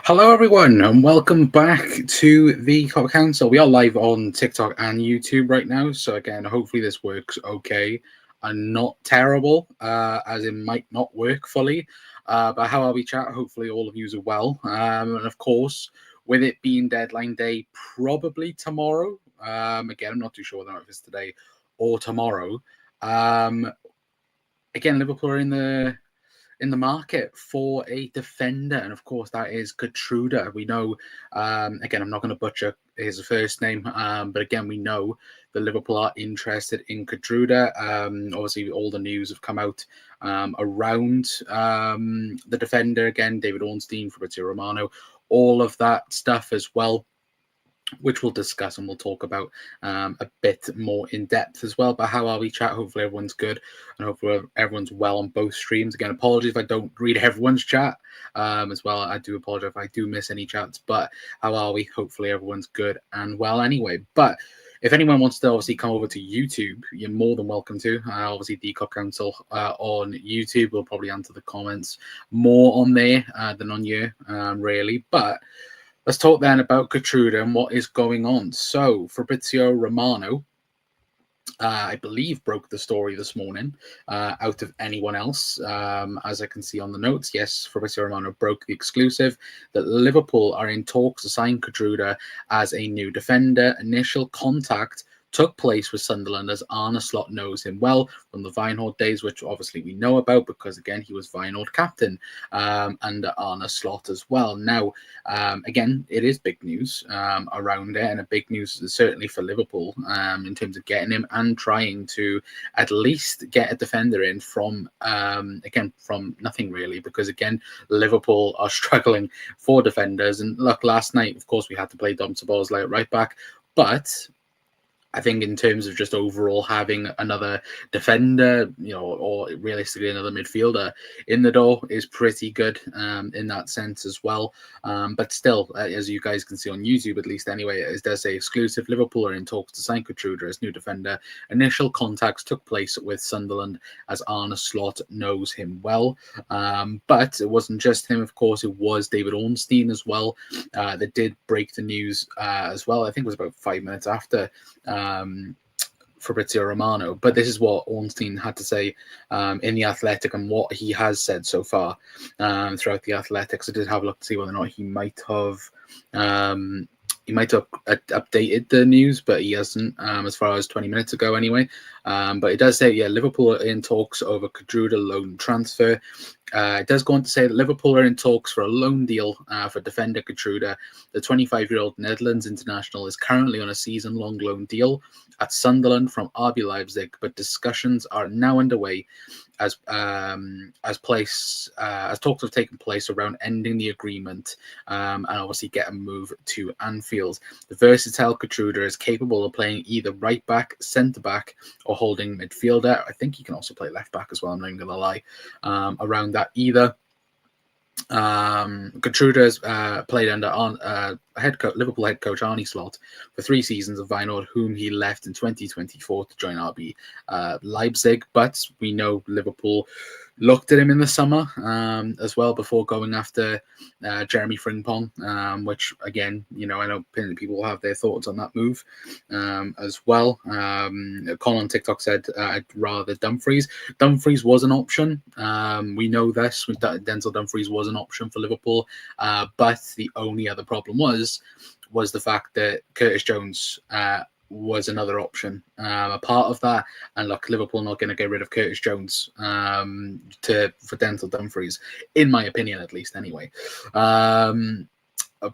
Hello, everyone, and welcome back to the Cop Council. We are live on TikTok and YouTube right now. So, again, hopefully this works okay and not terrible, as it might not work fully. But how are we, chat? Hopefully, all of you are well. And of course, with it being deadline day, probably tomorrow. Again, I'm not too sure whether it's today or tomorrow. Again, Liverpool are in the market for a defender, and of course that is Geertruida. We know, again, I'm not going to butcher his first name, but again, we know that Liverpool are interested in Geertruida. Obviously, all the news have come out around the defender. Again, David Ornstein, Fabrizio Romano, all of that stuff as well, which we'll discuss and we'll talk about a bit more in depth as well. But how are we, chat? Hopefully everyone's good and hopefully everyone's well on both streams. Again, apologies if I don't read everyone's chat as well. I do apologize if I do miss any chats, but how are we? Hopefully everyone's good and well anyway. But if anyone wants to obviously come over to YouTube, you're more than welcome to. Obviously, the Cop Council on YouTube will probably answer the comments more on there than on here, really. But let's talk then about Geertruida and what is going on. So, Fabrizio Romano, I believe, broke the story this morning out of anyone else. As I can see on the notes, yes, Fabrizio Romano broke the exclusive that Liverpool are in talks to sign Geertruida as a new defender. Initial contact took place with Sunderland, as Arne Slot knows him well from the Feyenoord days, which obviously we know about because, again, he was Feyenoord captain under Arne Slot as well. Now, again, it is big news around it, and a big news certainly for Liverpool in terms of getting him and trying to at least get a defender in from, again, from nothing really, because, again, Liverpool are struggling for defenders. And look, last night, of course, we had to play Dom Szoboszlai at right back, but I think in terms of just overall having another defender, or realistically another midfielder in the door is pretty good in that sense as well. But still, as you guys can see on YouTube, at least anyway, it does say exclusive. Liverpool are in talks to sign Geertruida as new defender. Initial contacts took place with Sunderland, as Arne Slot knows him well. But it wasn't just him, of course. It was David Ornstein as well that did break the news as well. I think it was about 5 minutes after Fabrizio Romano, but this is what Ornstein had to say in the Athletic and what he has said so far throughout the Athletics. I did have a look to see whether or not he might have updated the news, but he hasn't as far as 20 minutes ago anyway. But it does say, Liverpool are in talks over Geertruida loan transfer. It does go on to say that Liverpool are in talks for a loan deal for defender Geertruida. The 25-year-old Netherlands international is currently on a season-long loan deal at Sunderland from RB Leipzig, but discussions are now underway as talks have taken place around ending the agreement and obviously get a move to Anfield. The versatile Geertruida is capable of playing either right back, centre back, or holding midfielder. I think he can also play left back as well. I'm not even going to lie around that either. Geertruida has played under Liverpool head coach Arne Slot for 3 seasons of Feyenoord, whom he left in 2024 to join RB Leipzig. But we know Liverpool looked at him in the summer as well before going after Jeremy Frimpong, which, again, I know people will have their thoughts on that move as well. Colin on TikTok said, I'd rather Dumfries. Dumfries was an option. We know this. Denzel Dumfries was an option for Liverpool. But the only other problem was the fact that Curtis Jones was another option a part of that. And look, Liverpool not going to get rid of Curtis Jones for Denzel Dumfries, in my opinion, at least anyway. But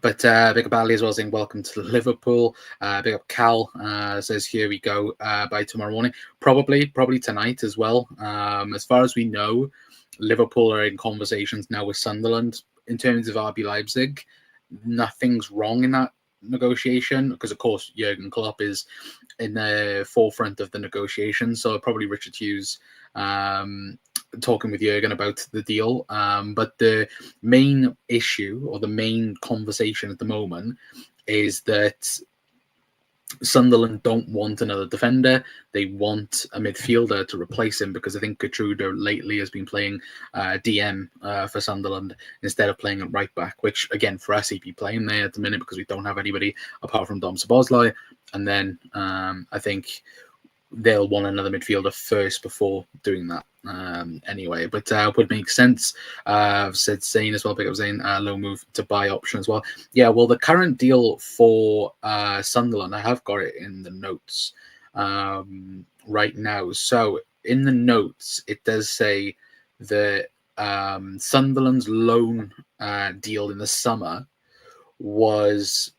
big up Ali as well, saying welcome to Liverpool. Big up Cal says here we go by tomorrow morning, probably tonight as well. As far as we know, Liverpool are in conversations now with Sunderland in terms of RB Leipzig. Nothing's wrong in that negotiation because, of course, Jurgen Klopp is in the forefront of the negotiation. So probably Richard Hughes talking with Jurgen about the deal. But the main issue or the main conversation at the moment is that Sunderland don't want another defender. They want a midfielder to replace him, because I think Geertruida lately has been playing DM for Sunderland instead of playing at right back, which, again, for us, he'd be playing there at the minute because we don't have anybody apart from Dom Szoboszlai. And then I think they'll want another midfielder first before doing that anyway. But would make sense. I've said Zane as well, pick up Zane, low move to buy option as well. Yeah, well, the current deal for Sunderland, I have got it in the notes right now. So in the notes, it does say that Sunderland's loan deal in the summer was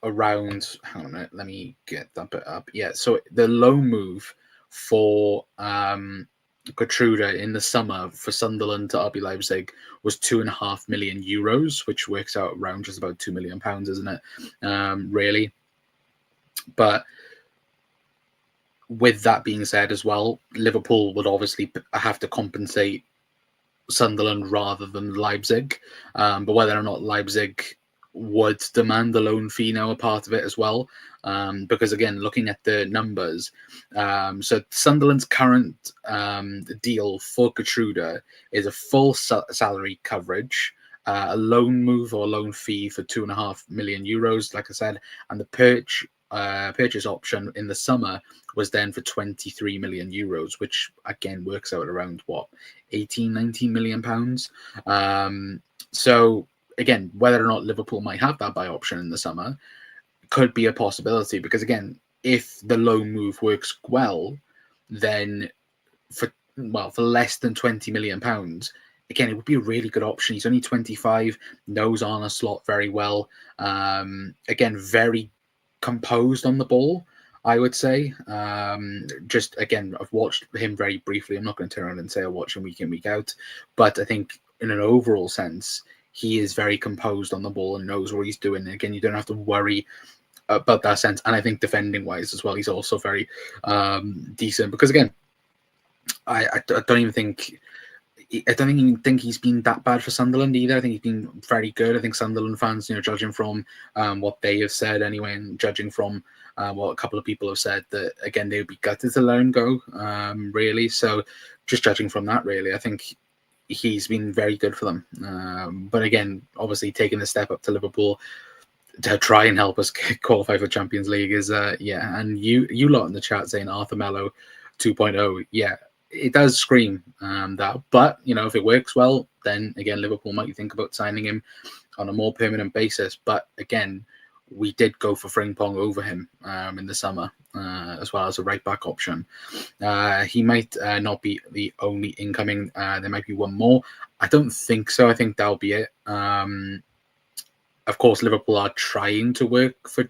around, hang on a minute, let me get that bit up. Yeah, so the loan move for Geertruida in the summer for Sunderland to RB Leipzig was €2.5 million, which works out around just about £2 million, isn't it? Really. But with that being said as well, Liverpool would obviously have to compensate Sunderland rather than Leipzig. But whether or not Leipzig would demand the loan fee now a part of it as well, because again, looking at the numbers, so Sunderland's current deal for Geertruida is a full salary coverage, a loan move or loan fee for €2.5 million, like I said, and the purchase option in the summer was then for €23 million, which again works out around what, 18-19 million pounds. So again, whether or not Liverpool might have that buy option in the summer could be a possibility, because again, if the loan move works well, then for less than £20 million, again, it would be a really good option. He's only 25, knows Arne Slot very well. Again, very composed on the ball, I would say. Just again, I've watched him very briefly. I'm not going to turn around and say I watch him week in, week out, but I think in an overall sense, he is very composed on the ball and knows what he's doing. And again, you don't have to worry about that sense. And I think defending wise as well, he's also very decent, because again, I don't even think he's been that bad for Sunderland either. I think he's been very good. I think Sunderland fans, judging from what they have said anyway, and judging from what a couple of people have said, that again, they would be gutted to let him go, really. So just judging from that, really, I think he's been very good for them. But again, obviously taking the step up to Liverpool to try and help us qualify for Champions League is, yeah. And you lot in the chat saying Arthur Melo 2.0, yeah, it does scream that. But, if it works well, then again, Liverpool might think about signing him on a more permanent basis. But again, we did go for Frimpong over him in the summer, as well as a right back option. He might not be the only incoming. There might be one more. I don't think so. I think that'll be it. Of course, Liverpool are trying to work for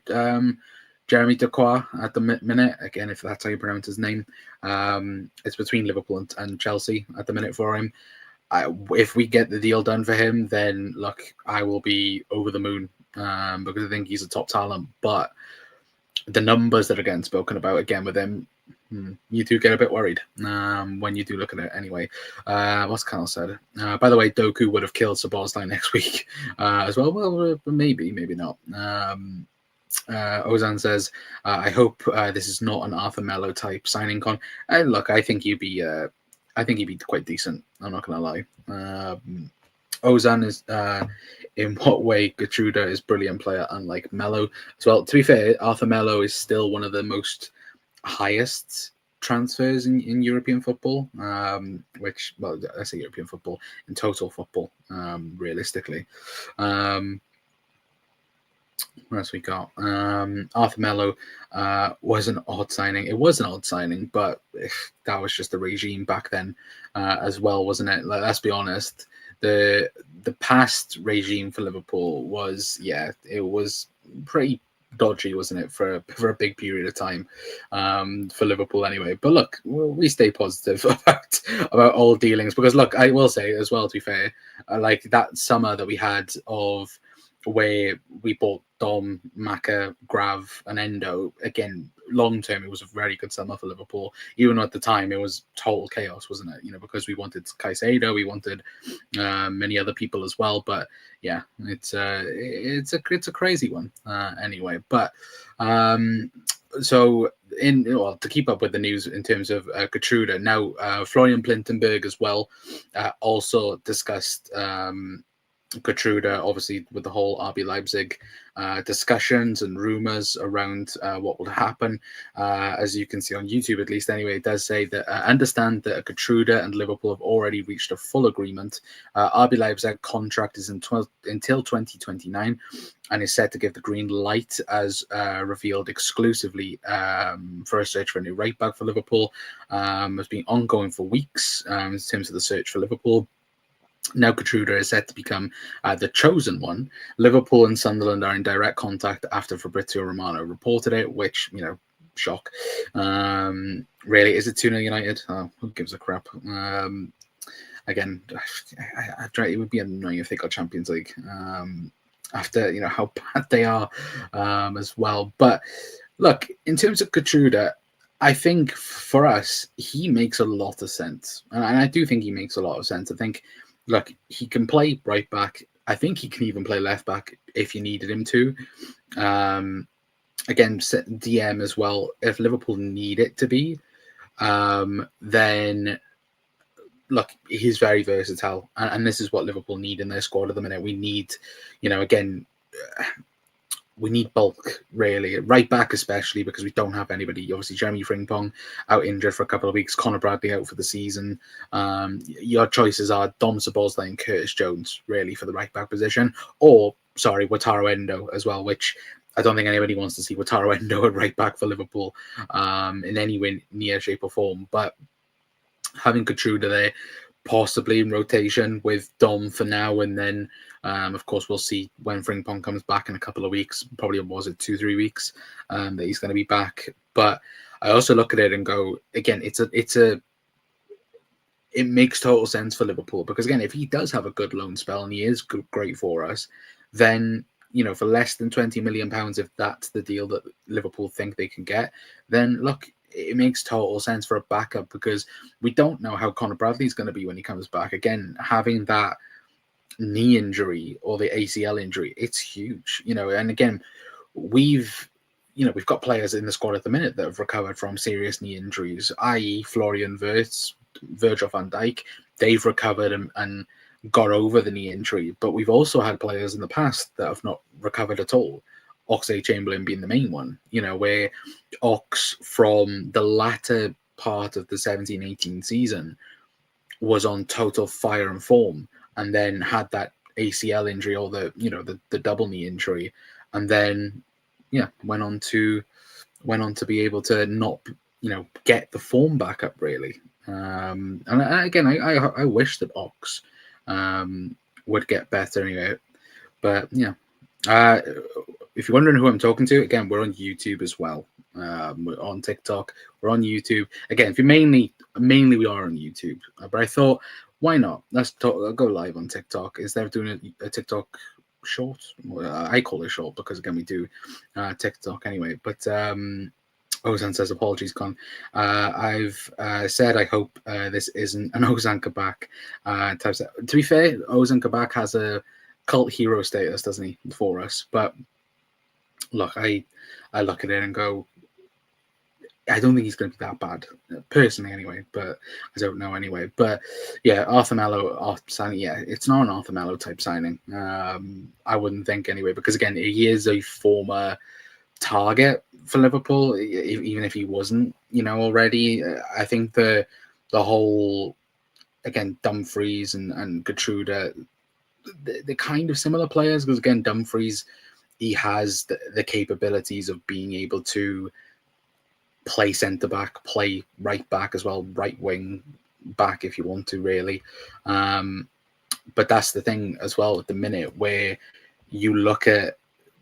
Jeremy Decoy at the minute. Again, if that's how you pronounce his name. It's between Liverpool and Chelsea at the minute for him. If we get the deal done for him, then look, I will be over the moon, because I think he's a top talent. But the numbers that are getting spoken about again with him, you do get a bit worried when you do look at it anyway. What's Carl said? By the way, Doku would have killed Szoboszlai next week as well. Well, maybe not. Ozan says, I hope this is not an Arthur Melo type signing con. Look, I think he'd be quite decent. I'm not going to lie. Ozan is, in what way Geertruida is brilliant player, unlike Melo as well. To be fair, Arthur Melo is still one of the most highest transfers in European football, which, well, I say European football, in total football, realistically. What else we got? Arthur Melo was an odd signing. It was an odd signing, but that was just the regime back then as well, wasn't it? Let's be honest. The past regime for Liverpool was, it was pretty dodgy, wasn't it, for a big period of time for Liverpool anyway. But look, we stay positive about all dealings, because look, I will say as well, to be fair, like that summer that we had of where we bought Dom, Maka, Grav, and Endo. Again, long term, it was a very good summer for Liverpool. Even at the time, it was total chaos, wasn't it? Because we wanted Caicedo, we wanted many other people as well. But yeah, it's a crazy one anyway. But so to keep up with the news in terms of Geertruida, now Florian Plintenberg as well also discussed Geertruida, obviously with the whole RB Leipzig discussions and rumors around what will happen. As you can see on YouTube, at least anyway, it does say that understand that Geertruida and Liverpool have already reached a full agreement. RB Leipzig contract is until 2029 and is set to give the green light as revealed exclusively for a search for a new right back for Liverpool. Has been ongoing for weeks in terms of the search for Liverpool. Now Geertruida is set to become the chosen one. Liverpool and Sunderland are in direct contact after Fabrizio Romano reported it, which, shock. Really, is it 2-0 United? Oh, who gives a crap? Again, it would be annoying if they got Champions League after, how bad they are as well. But look, in terms of Geertruida, I think for us, he makes a lot of sense. And I do think he makes a lot of sense. I think, look, he can play right back. I think he can even play left back if you needed him to. Again, DM as well. If Liverpool need it to be, then look, he's very versatile. And this is what Liverpool need in their squad at the minute. We need, again, we need bulk, really. Right back especially, because we don't have anybody. Obviously, Jeremy Frimpong out injured for a couple of weeks. Conor Bradley out for the season. Your choices are Dom Szoboszlai and Curtis Jones, really, for the right back position. Or, Wataru Endo as well, which I don't think anybody wants to see Wataru Endo at right back for Liverpool in any way, near shape or form. But having Geertruida there, possibly in rotation with Dom for now, and then of course we'll see when Frimpong comes back in a couple of weeks. Probably was it 2-3 weeks that he's going to be back. But I also look at it and go, again, it makes total sense for Liverpool, because again, if he does have a good loan spell and he is great for us, then for less than £20 million, if that's the deal that Liverpool think they can get, then look, it makes total sense for a backup, because we don't know how Conor Bradley is going to be when he comes back. Again, having that knee injury or the ACL injury, it's huge, and again, we've got players in the squad at the minute that have recovered from serious knee injuries, i.e. Florian Wirtz, Virgil van Dijk. They've recovered and got over the knee injury, but we've also had players in the past that have not recovered at all. Oxlade-Chamberlain being the main one, where Ox from the latter part of the 17-18 season was on total fire and form, and then had that ACL injury or the double knee injury, and then went on to be able to not get the form back up, really. And again, I wish that Ox would get better anyway, but if you're wondering who I'm talking to, again, we're on YouTube as well. We're on TikTok. We're on YouTube. Again, if you mainly we are on YouTube. But I thought, why not? Let's go live on TikTok instead of doing a TikTok short. I call it short because again we do TikTok anyway. But Ozan says apologies, Con. I've said I hope this isn't an Ozan Kabak type set. To be fair, Ozan Kabak has a cult hero status, doesn't he, for us? But look, I look at it and go, I don't think he's going to be that bad, personally, anyway. But I don't know anyway. But yeah, Arthur Mello signing. Yeah, it's not an Arthur Mello type signing. I wouldn't think anyway, because again, he is a former target for Liverpool, even if he wasn't, already. I think the whole, again, Dumfries and Geertruida, they're kind of similar players, because again, Dumfries, he has the capabilities of being able to play centre back, play right back as well, right wing back if you want to, really. But that's the thing as well at the minute, where you look at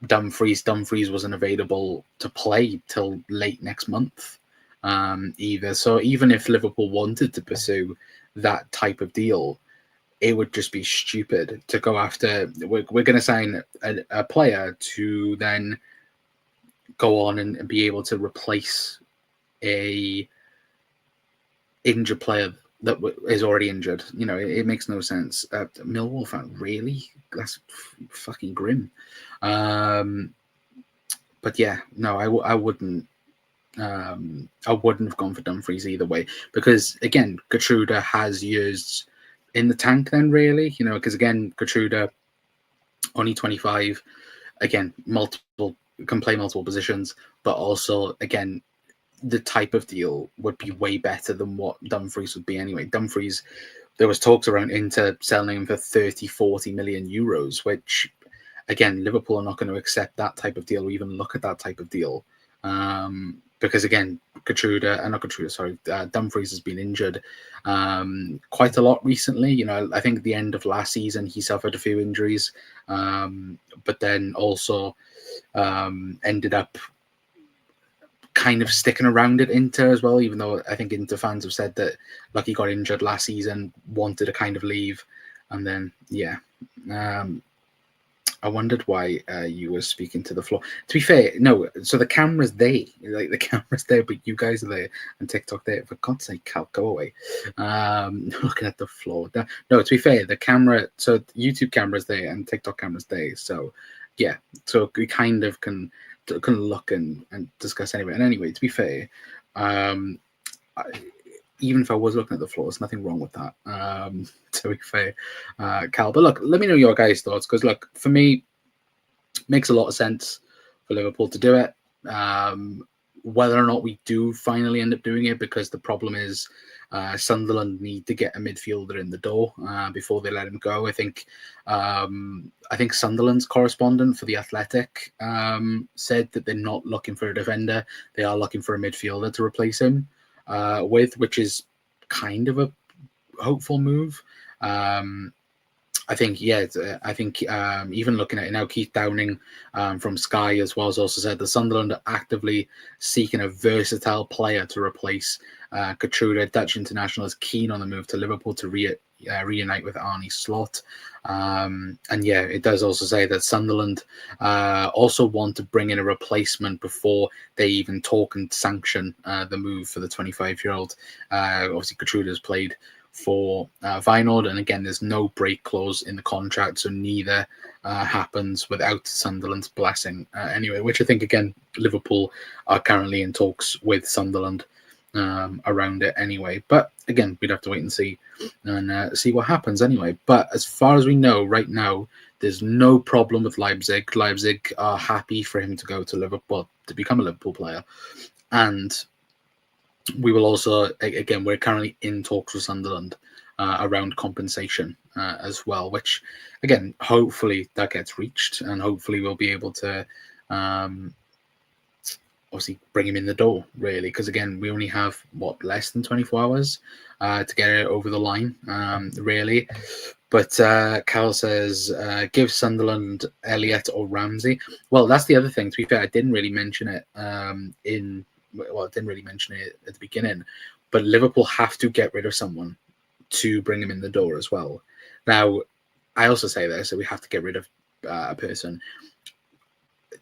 Dumfries wasn't available to play till late next month either. So even if Liverpool wanted to pursue that type of deal, it would just be stupid to go after. We're going to sign a player to then go on and be able to replace a injured player that is already injured. You know, it makes no sense. Millwall fan, really? That's fucking grim. But yeah, no, I wouldn't. I wouldn't have gone for Dumfries either way, because again, Geertruida has years in the tank then, really, you know, because again, Geertruida, only 25, again, can play multiple positions, but also, again, the type of deal would be way better than what Dumfries would be anyway. Dumfries, there was talks around Inter selling him for 30, 40 million euros, which, again, Liverpool are not going to accept that type of deal or even look at that type of deal. Because again, Dumfries has been injured quite a lot recently. You know, I think at the end of last season he suffered a few injuries, but then also ended up kind of sticking around at Inter as well. Even though I think Inter fans have said that, like, he got injured last season, wanted to kind of leave, and then yeah. I wondered why you were speaking to the floor. To be fair, no. So the camera's there, like the camera's there, but you guys are there and TikTok there. For God's sake, Cal, go away. Looking at the floor. No, to be fair, the camera. So YouTube camera's there and TikTok camera's there. So yeah, so we kind of can look and discuss anyway. And anyway, to be fair, even if I was looking at the floor, there's nothing wrong with that, to be fair, Cal. But look, let me know your guys' thoughts, because look, for me, it makes a lot of sense for Liverpool to do it. Whether or not we do finally end up doing it, because the problem is Sunderland need to get a midfielder in the door before they let him go. I think Sunderland's correspondent for The Athletic said that they're not looking for a defender. They are looking for a midfielder to replace him which is kind of a hopeful move. I think even looking at it now, Keith Downing from Sky as well has also said that Sunderland are actively seeking a versatile player to replace Geertruida. Dutch international is keen on the move to Liverpool to reunite with Arne Slot. And yeah, it does also say that Sunderland also want to bring in a replacement before they even talk and sanction the move for the 25-year-old. Obviously, Geertruida's played for Feyenoord, and again, there's no break clause in the contract, so neither happens without Sunderland's blessing anyway, which I think, again, Liverpool are currently in talks with Sunderland around it anyway. But again, we'd have to wait and see what happens anyway. But as far as we know right now, there's no problem with Leipzig. Leipzig are happy for him to go to Liverpool, to become a Liverpool player. And we will also, again, we're currently in talks with Sunderland around compensation as well, which, again, hopefully that gets reached, and hopefully we'll be able to obviously bring him in the door, really, because again, we only have less than 24 hours to get it over the line, really. But Cal says, give Sunderland Elliott or Ramsey. Well, that's the other thing. To be fair, I didn't really mention it I didn't really mention it at the beginning, but Liverpool have to get rid of someone to bring him in the door as well. Now, I also say this, so we have to get rid of a person.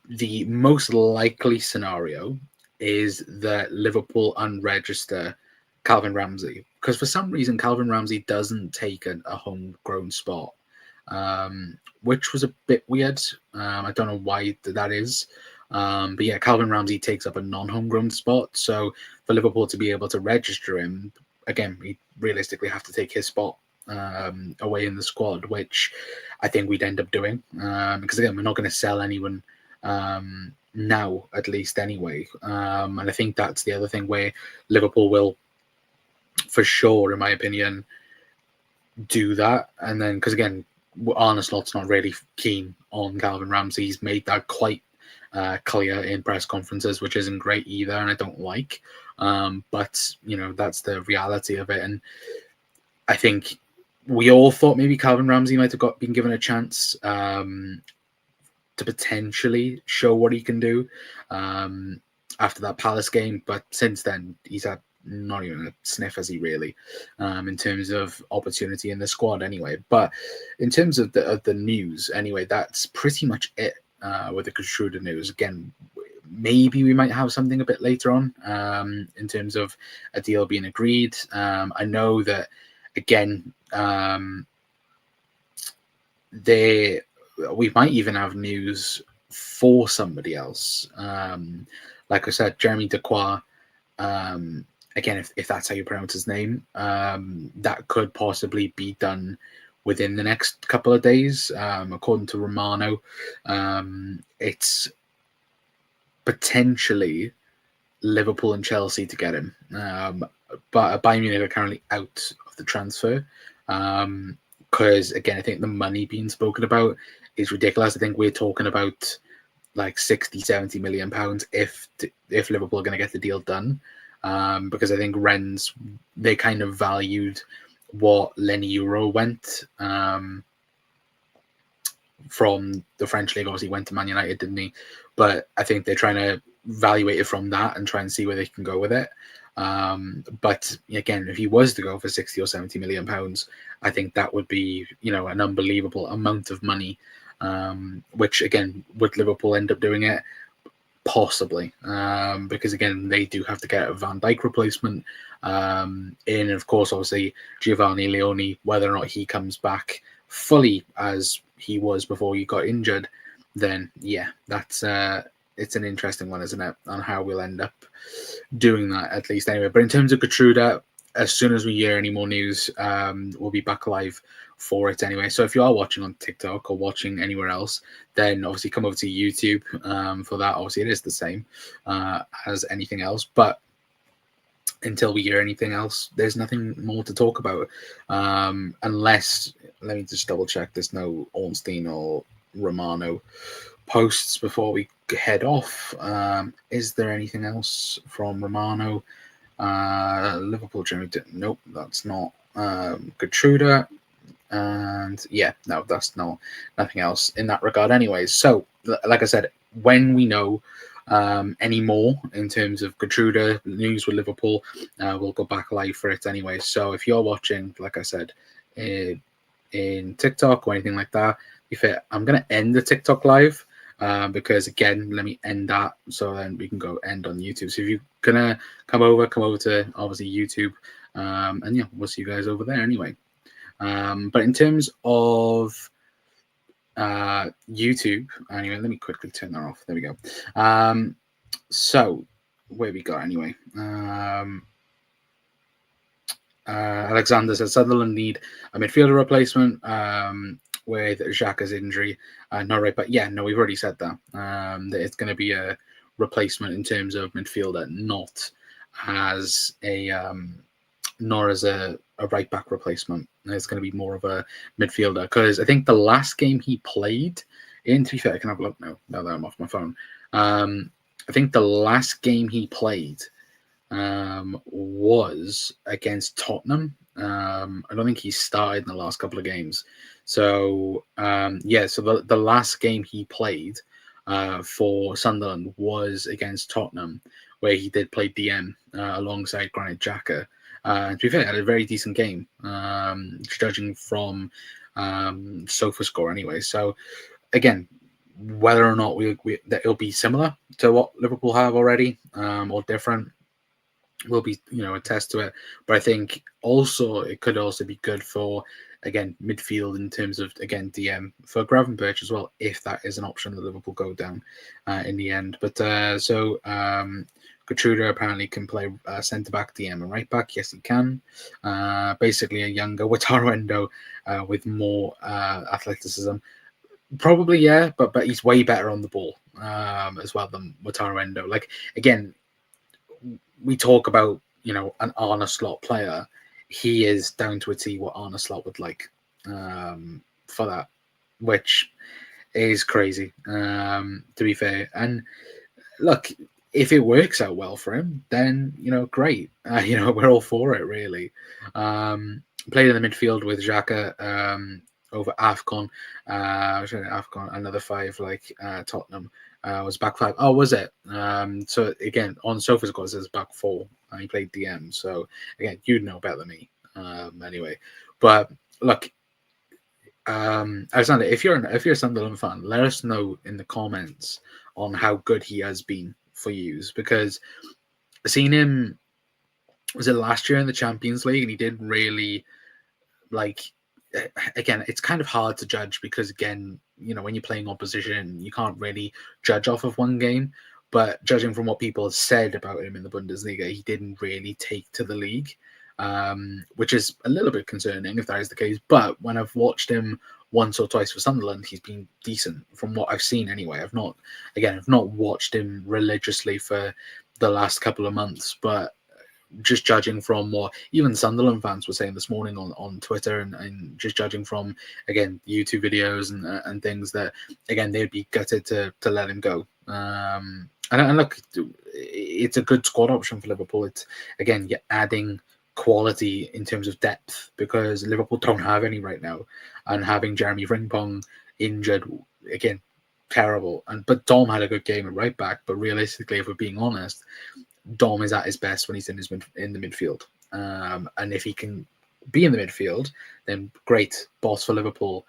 The most likely scenario is that Liverpool unregister Calvin Ramsey, because for some reason Calvin Ramsey doesn't take a homegrown spot, which was a bit weird. I don't know why that is. But yeah, Calvin Ramsey takes up a non-homegrown spot. So for Liverpool to be able to register him, again, we realistically have to take his spot away in the squad, which I think we'd end up doing. Because again, we're not going to sell anyone now, at least anyway. And I think that's the other thing where Liverpool will, for sure, in my opinion, do that. And then, because again, Arne Slot's not really keen on Calvin Ramsey. He's made that quite clear in press conferences, which isn't great either, and I don't like. But you know, that's the reality of it. And I think we all thought maybe Calvin Ramsey might have been given a chance to potentially show what he can do after that Palace game, but since then he's had not even a sniff has he really, in terms of opportunity in the squad anyway. But in terms of the news anyway, that's pretty much it with the Geertruida news. Again, maybe we might have something a bit later on in terms of a deal being agreed. I know that, again, we might even have news for somebody else. Like I said, Jeremy Dequoy, again, if that's how you pronounce his name, that could possibly be done within the next couple of days. According to Romano, it's potentially Liverpool and Chelsea to get him. But Bayern Munich are currently out of the transfer. Because, again, I think the money being spoken about is ridiculous. I think we're talking about like 60, 70 million pounds if Liverpool are going to get the deal done. Because I think Rennes, they kind of valued what Lenny Euro went from the French league. Obviously went to Man United, didn't he? But I think they're trying to evaluate it from that and try and see where they can go with it. But again, if he was to go for 60 or 70 million pounds, I think that would be, an unbelievable amount of money. Which, again, would Liverpool end up doing it? Possibly, because again, they do have to get a Van Dijk replacement. And of course, obviously, Giovanni Leone, whether or not he comes back fully as he was before he got injured, then yeah, that's it's an interesting one, isn't it, on how we'll end up doing that, at least anyway. But in terms of Geertruida, as soon as we hear any more news, we'll be back live for it anyway. So if you are watching on TikTok or watching anywhere else, then obviously come over to YouTube for that. Obviously, it is the same as anything else. But until we hear anything else, there's nothing more to talk about. Unless, let me just double check, there's no Ornstein or Romano posts before we head off. Is there anything else from Romano? Liverpool, nope, that's not Geertruida. And yeah, no, that's nothing else in that regard anyways. So like I said, when we know any more in terms of Geertruida news with Liverpool, we'll go back live for it anyway. So if you're watching, like I said, in TikTok or anything like that, I'm going to end the TikTok live because, again, let me end that so then we can go end on YouTube. So if you're going to come over to obviously YouTube, and yeah, we'll see you guys over there anyway. But in terms of YouTube, anyway, let me quickly turn that off. There we go. So where we got anyway? Alexander says Sunderland need a midfielder replacement with Xhaka's injury. Not right, but yeah, no, we've already said that. That it's going to be a replacement in terms of midfielder, not as a right back replacement. It's going to be more of a midfielder, because I think the last game he played in, to be fair, I can have a look now that I'm off my phone. I think the last game he played was against Tottenham. I don't think he started in the last couple of games. So so the last game he played for Sunderland was against Tottenham, where he did play DM alongside Granit Xhaka. To be fair, had a very decent game, judging from SofaScore anyway. So again, whether or not that it'll be similar to what Liverpool have already or different, will be a test to it. But I think also it could also be good for, again, midfield in terms of, again, DM for Gravenberch as well, if that is an option that Liverpool go down in the end. But Geertruida apparently can play centre-back, DM and right-back. Yes, he can. Basically a younger Wataru Endo with more athleticism. Probably, yeah, but he's way better on the ball as well than Wataru Endo. Like, again, we talk about, an Arne Slot player. He is down to a T what Arne Slot would like for that, which is crazy, to be fair. And look, if it works out well for him, then, great. We're all for it, really. Played in the midfield with Xhaka over AFCON, another 5 like Tottenham. Was back 5. Oh, was it? So again, on SofaScore it says back 4. And he played DM. So again, you'd know better than me. Anyway, but look, Alexander, if you're a Sunderland fan, let us know in the comments on how good he has been for you, because I've seen him. Was it last year in the Champions League, and he did really like. Again, it's kind of hard to judge because, again, when you're playing opposition, you can't really judge off of one game. But judging from what people have said about him in the Bundesliga, he didn't really take to the league, which is a little bit concerning if that is the case. But when I've watched him once or twice for Sunderland, he's been decent from what I've seen anyway. I've not watched him religiously for the last couple of months, but just judging from what even Sunderland fans were saying this morning on Twitter, and just judging from, again, YouTube videos and things, that, again, they'd be gutted to let him go. And look, it's a good squad option for Liverpool. It's, again, you're adding quality in terms of depth, because Liverpool don't have any right now. And having Jeremy Frimpong injured, again, terrible. But Dom had a good game at right back. But realistically, if we're being honest, Dom is at his best when he's in the midfield. And if he can be in the midfield, then great, boss for Liverpool.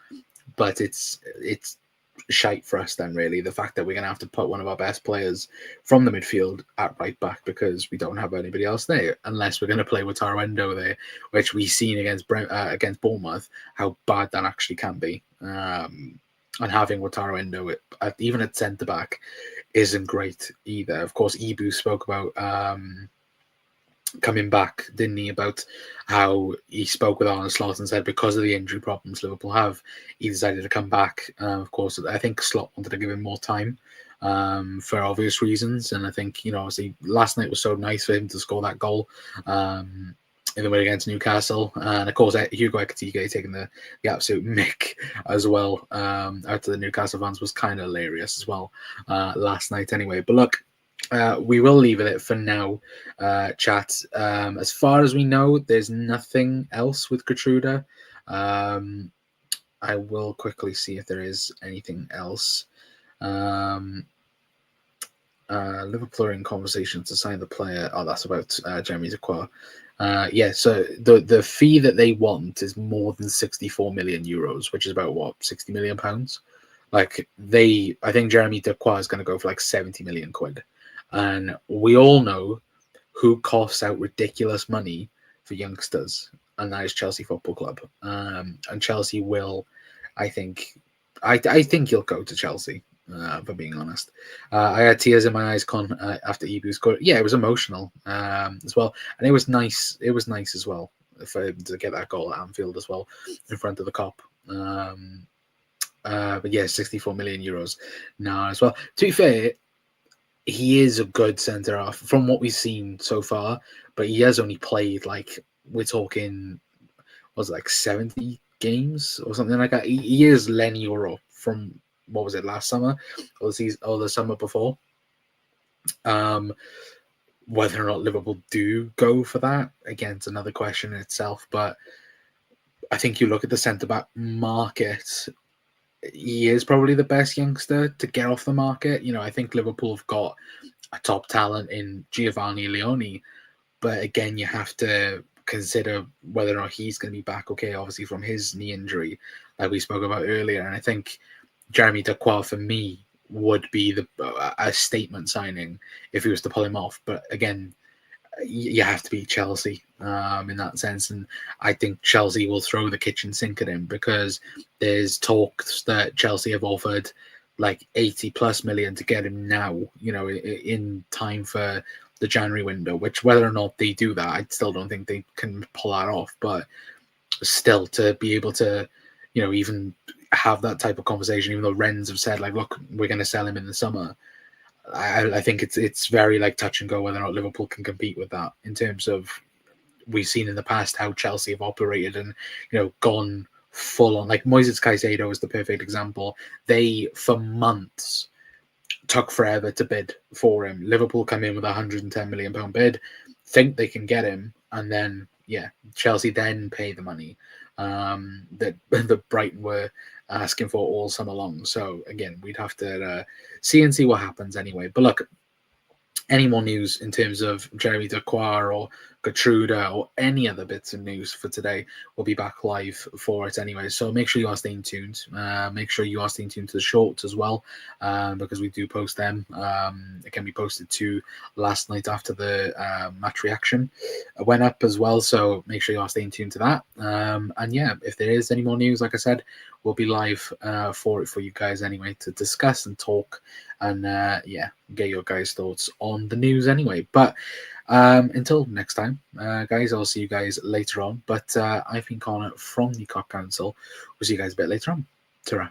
But it's shite for us then, really, the fact that we're going to have to put one of our best players from the midfield at right back because we don't have anybody else there, unless we're going to play with Tarawendo there, which we've seen against Bournemouth how bad that actually can be. And having Wataru even at centre back isn't great either. Of course, Ibu spoke about coming back, didn't he? About how he spoke with Arne Slot and said because of the injury problems Liverpool have, he decided to come back. Of course, I think Slot wanted to give him more time for obvious reasons. And I think, obviously, last night was so nice for him to score that goal. In the win against Newcastle, and of course Hugo Ekitike taking the absolute mick as well out to the Newcastle fans was kind of hilarious as well last night anyway. But look, we will leave it for now, chat. As far as we know, there's nothing else with Geertruida. I will quickly see if there is anything else. Liverpool are in conversations to sign the player. Oh, that's about Jeremy Dequoy. So the fee that they want is more than 64 million euros, which is about what, 60 million pounds. I think Jeremy Dequoy is going to go for like 70 million quid, and we all know who coughs out ridiculous money for youngsters, and that is Chelsea Football Club. And Chelsea will, I think he'll go to Chelsea. For being honest, I had tears in my eyes, Con, after Ibu scored. Yeah, it was emotional as well, and it was nice. It was nice as well for him to get that goal at Anfield as well in front of the Kop. But yeah, 64 million euros now as well. To be fair, he is a good centre half from what we've seen so far, but he has only played we're talking, was it 70 games or something like that. He is Len Euro from, what was it, last summer or the summer before? Whether or not Liverpool do go for that, again, it's another question in itself. But I think you look at the centre-back market, he is probably the best youngster to get off the market. I think Liverpool have got a top talent in Giovanni Leone, but again, you have to consider whether or not he's going to be back okay, obviously, from his knee injury like we spoke about earlier. And I think Jeremy Dequoy, for me, would be a statement signing if he was to pull him off. But again, you have to beat Chelsea in that sense. And I think Chelsea will throw the kitchen sink at him, because there's talks that Chelsea have offered 80 plus million to get him now, in time for the January window, which whether or not they do that, I still don't think they can pull that off. But still, to be able to, even have that type of conversation, even though Rennes have said look, we're going to sell him in the summer, I think it's very touch and go whether or not Liverpool can compete with that, in terms of, we've seen in the past how Chelsea have operated and gone full on. Moises Caicedo is the perfect example. They for months took forever to bid for him. Liverpool come in with a £110 million bid, think they can get him, and then Chelsea then pay the money that Brighton were asking for all summer long. So again, we'd have to see what happens anyway. But look, any more news in terms of Jeremy Dequar or Geertruida or any other bits of news for today, we'll be back live for it anyway. So make sure you are staying tuned. Make sure you are staying tuned to the shorts as well, because we do post them. Again, we posted 2 last night after the match reaction went up as well. So make sure you are staying tuned to that. And yeah, if there is any more news, like I said, we'll be live for it for you guys anyway to discuss and talk and yeah, get your guys' thoughts on the news anyway. But until next time, guys, I'll see you guys later on. But I've been Connor from the Cock Council. We'll see you guys a bit later on. Ta-ra.